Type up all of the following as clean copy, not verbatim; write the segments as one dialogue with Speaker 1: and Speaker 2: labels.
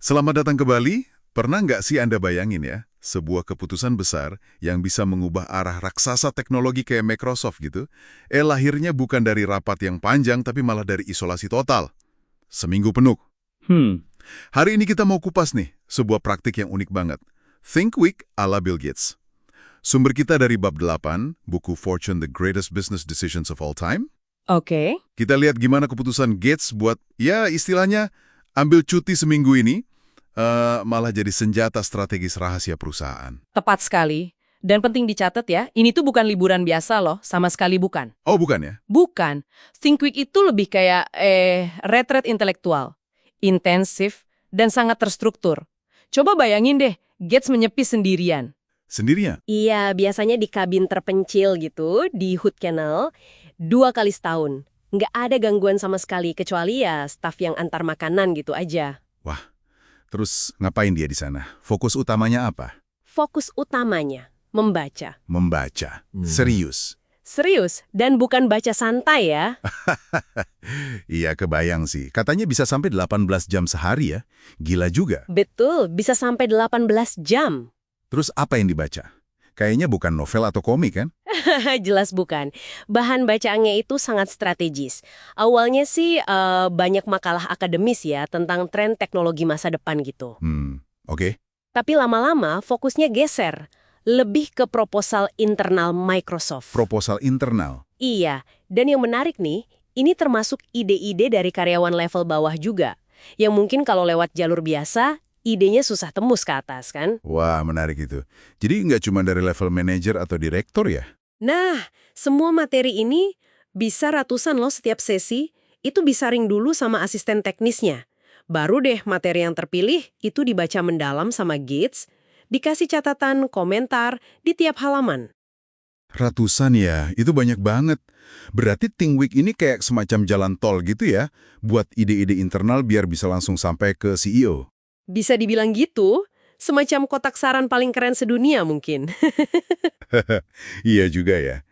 Speaker 1: Selamat datang ke Bali. Pernah nggak sih Anda bayangin ya, sebuah keputusan besar yang bisa mengubah arah raksasa teknologi kayak Microsoft gitu, lahirnya bukan dari rapat yang panjang, tapi malah dari isolasi total. Seminggu penuh.
Speaker 2: Hmm,
Speaker 1: Hari ini kita mau kupas nih, sebuah praktik yang unik banget. Think Week ala Bill Gates. Sumber kita dari bab 8, buku Fortune The Greatest Business Decisions of All Time.
Speaker 3: Oke,
Speaker 1: Kita lihat gimana keputusan Gates buat, ya istilahnya, ambil cuti seminggu ini, malah jadi senjata strategis rahasia perusahaan.
Speaker 3: tepat sekali. Dan penting dicatat ya, ini tuh bukan liburan biasa loh, sama sekali bukan.
Speaker 1: Oh, bukan ya?
Speaker 3: Bukan. Think Week itu lebih kayak retreat intelektual, intensif, dan sangat terstruktur. Coba bayangin deh, Gates menyepi sendirian.
Speaker 1: Sendirinya?
Speaker 4: Iya, biasanya di kabin terpencil gitu, di Hood Canal, 2 kali setahun. Nggak ada gangguan sama sekali, kecuali ya staf yang antar makanan gitu aja.
Speaker 1: Wah, terus ngapain dia di sana? Fokus utamanya apa?
Speaker 4: Fokus utamanya, membaca.
Speaker 1: Membaca. Serius.
Speaker 4: Serius, dan bukan baca santai ya.
Speaker 1: Iya, kebayang sih. Katanya bisa sampai 18 jam sehari ya. Gila juga.
Speaker 4: Betul, bisa sampai 18 jam.
Speaker 1: Terus apa yang dibaca? Kayaknya bukan novel atau komik kan?
Speaker 4: Jelas bukan. Bahan bacaannya itu sangat strategis. Awalnya sih banyak makalah akademis ya tentang tren teknologi masa depan gitu.
Speaker 1: Oke.
Speaker 4: Tapi lama-lama fokusnya geser. Lebih ke proposal internal Microsoft.
Speaker 1: Proposal internal.
Speaker 4: Iya, dan yang menarik nih, ini termasuk ide-ide dari karyawan level bawah juga. Yang mungkin kalau lewat jalur biasa, idenya susah tembus ke atas kan?
Speaker 1: Wah, menarik itu. Jadi nggak cuma dari level manajer atau direktur ya?
Speaker 4: Nah, semua materi ini bisa ratusan loh setiap sesi, itu disaring dulu sama asisten teknisnya. Baru deh materi yang terpilih itu dibaca mendalam sama Gates, dikasih catatan, komentar di tiap halaman.
Speaker 1: Ratusan ya, itu banyak banget. Berarti Think Week ini kayak semacam jalan tol gitu ya, buat ide-ide internal biar bisa langsung sampai ke CEO.
Speaker 4: Bisa dibilang gitu, semacam kotak saran paling keren sedunia mungkin.
Speaker 1: Iya juga ya.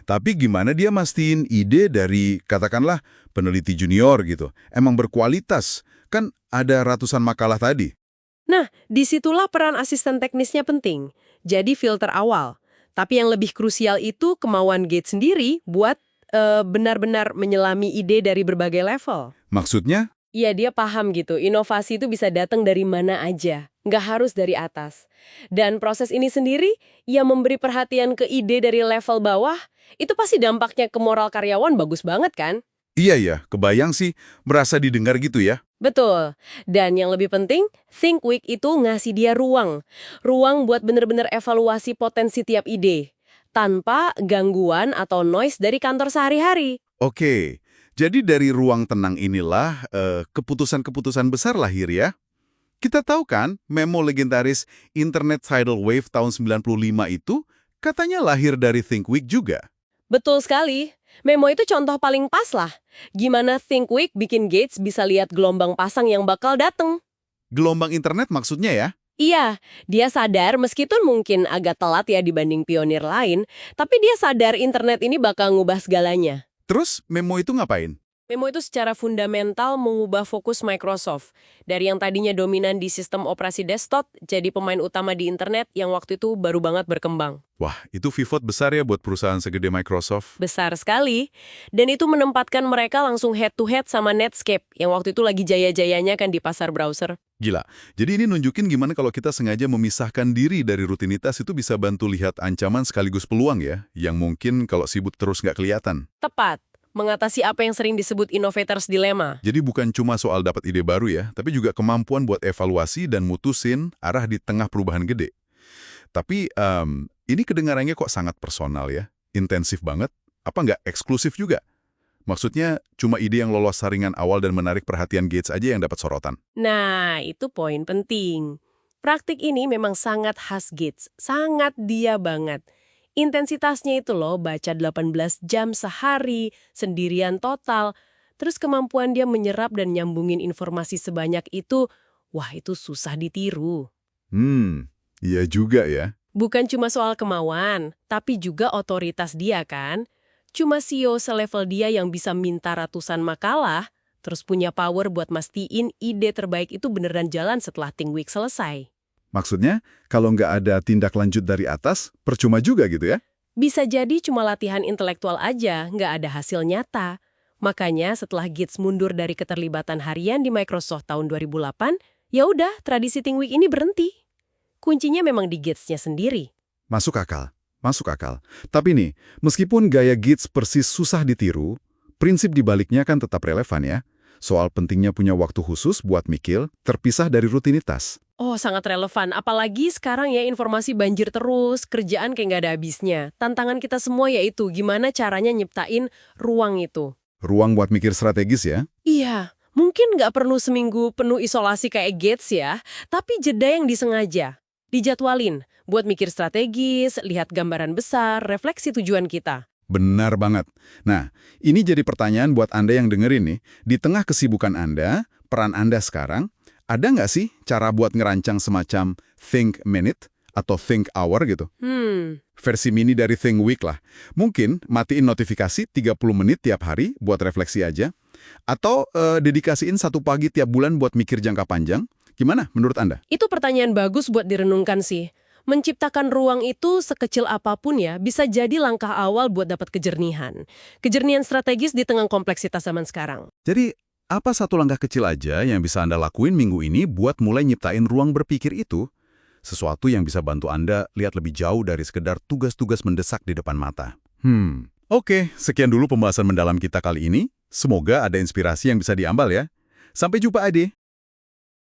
Speaker 1: Tapi gimana dia mastiin ide dari, katakanlah, peneliti junior gitu, emang berkualitas? Kan ada ratusan makalah tadi.
Speaker 4: Nah, disitulah peran asisten teknisnya penting. Jadi filter awal. Tapi yang lebih krusial itu kemauan Gates sendiri buat benar-benar menyelami ide dari berbagai level.
Speaker 1: Maksudnya?
Speaker 4: Iya, dia paham gitu. Inovasi itu bisa datang dari mana aja. Nggak harus dari atas. Dan proses ini sendiri, yang memberi perhatian ke ide dari level bawah, itu pasti dampaknya ke moral karyawan bagus banget kan?
Speaker 1: Iya ya, kebayang sih, merasa didengar gitu ya.
Speaker 4: Betul. Dan yang lebih penting, Think Week itu ngasih dia ruang. Ruang buat bener-bener evaluasi potensi tiap ide. Tanpa gangguan atau noise dari kantor sehari-hari.
Speaker 1: Oke, jadi dari ruang tenang inilah keputusan-keputusan besar lahir ya. Kita tahu kan, memo legendaris Internet Tidal Wave tahun 95 itu katanya lahir dari Think Week juga.
Speaker 4: Betul sekali. Memo itu contoh paling pas lah. Gimana Think Week bikin Gates bisa lihat gelombang pasang yang bakal dateng.
Speaker 1: Gelombang internet maksudnya ya?
Speaker 4: Iya, dia sadar meskipun mungkin agak telat ya dibanding pionir lain, tapi dia sadar internet ini bakal ngubah segalanya.
Speaker 1: Terus memo itu ngapain?
Speaker 4: Memo itu secara fundamental mengubah fokus Microsoft. Dari yang tadinya dominan di sistem operasi desktop, jadi pemain utama di internet yang waktu itu baru banget berkembang.
Speaker 1: Wah, itu pivot besar ya buat perusahaan segede Microsoft.
Speaker 4: Besar sekali. Dan itu menempatkan mereka langsung head-to-head sama Netscape, yang waktu itu lagi jaya-jayanya kan di pasar browser.
Speaker 1: Gila. Jadi ini nunjukin gimana kalau kita sengaja memisahkan diri dari rutinitas itu bisa bantu lihat ancaman sekaligus peluang ya, yang mungkin kalau sibuk terus nggak kelihatan.
Speaker 4: Tepat. Mengatasi apa yang sering disebut innovators dilemma.
Speaker 1: Jadi bukan cuma soal dapat ide baru ya, tapi juga kemampuan buat evaluasi dan mutusin arah di tengah perubahan gede. Tapi ini kedengarannya kok sangat personal ya, intensif banget, apa nggak eksklusif juga? Maksudnya cuma ide yang lolos saringan awal dan menarik perhatian Gates aja yang dapat sorotan.
Speaker 4: Nah, itu poin penting. Praktik ini memang sangat khas Gates, sangat dia banget. Intensitasnya itu loh, baca 18 jam sehari, sendirian total. Terus kemampuan dia menyerap dan nyambungin informasi sebanyak itu, wah itu susah ditiru.
Speaker 1: Iya juga ya.
Speaker 4: Bukan cuma soal kemauan, tapi juga otoritas dia kan. Cuma CEO selevel dia yang bisa minta ratusan makalah, Terus punya power buat mastiin ide terbaik itu beneran jalan setelah Think Week selesai.
Speaker 1: Maksudnya, kalau nggak ada tindak lanjut dari atas, percuma juga gitu ya?
Speaker 4: Bisa jadi cuma latihan intelektual aja, nggak ada hasil nyata. Makanya setelah Gates mundur dari keterlibatan harian di Microsoft tahun 2008, ya udah tradisi Think Week ini berhenti. Kuncinya memang di Gates-nya sendiri.
Speaker 1: Masuk akal, masuk akal. Tapi nih, meskipun gaya Gates persis susah ditiru, prinsip dibaliknya kan tetap relevan ya. Soal pentingnya punya waktu khusus buat mikir, terpisah dari rutinitas.
Speaker 4: Oh, sangat relevan. Apalagi sekarang ya informasi banjir terus, kerjaan kayak nggak ada habisnya. Tantangan kita semua yaitu gimana caranya nyiptain ruang itu.
Speaker 1: Ruang buat mikir strategis ya.
Speaker 4: Iya, mungkin nggak perlu seminggu penuh isolasi kayak Gates ya, tapi jeda yang disengaja. Dijadwalin, buat mikir strategis, lihat gambaran besar, refleksi tujuan kita.
Speaker 1: Benar banget. Nah, ini jadi pertanyaan buat Anda yang dengerin nih. Di tengah kesibukan Anda, peran Anda sekarang, ada nggak sih cara buat ngerancang semacam Think Minute atau Think Hour gitu? Versi mini dari Think Week lah. Mungkin matiin notifikasi 30 menit tiap hari buat refleksi aja. Atau dedikasiin 1 pagi tiap bulan buat mikir jangka panjang. Gimana menurut Anda?
Speaker 4: Itu pertanyaan bagus buat direnungkan sih. Menciptakan ruang itu sekecil apapun ya, bisa jadi langkah awal buat dapat kejernihan. Kejernihan strategis di tengah kompleksitas zaman sekarang.
Speaker 1: Jadi, apa satu langkah kecil aja yang bisa Anda lakuin minggu ini buat mulai nyiptain ruang berpikir itu? Sesuatu yang bisa bantu Anda lihat lebih jauh dari sekedar tugas-tugas mendesak di depan mata. Oke, sekian dulu pembahasan mendalam kita kali ini. Semoga ada inspirasi yang bisa diambil ya. Sampai jumpa, Ade.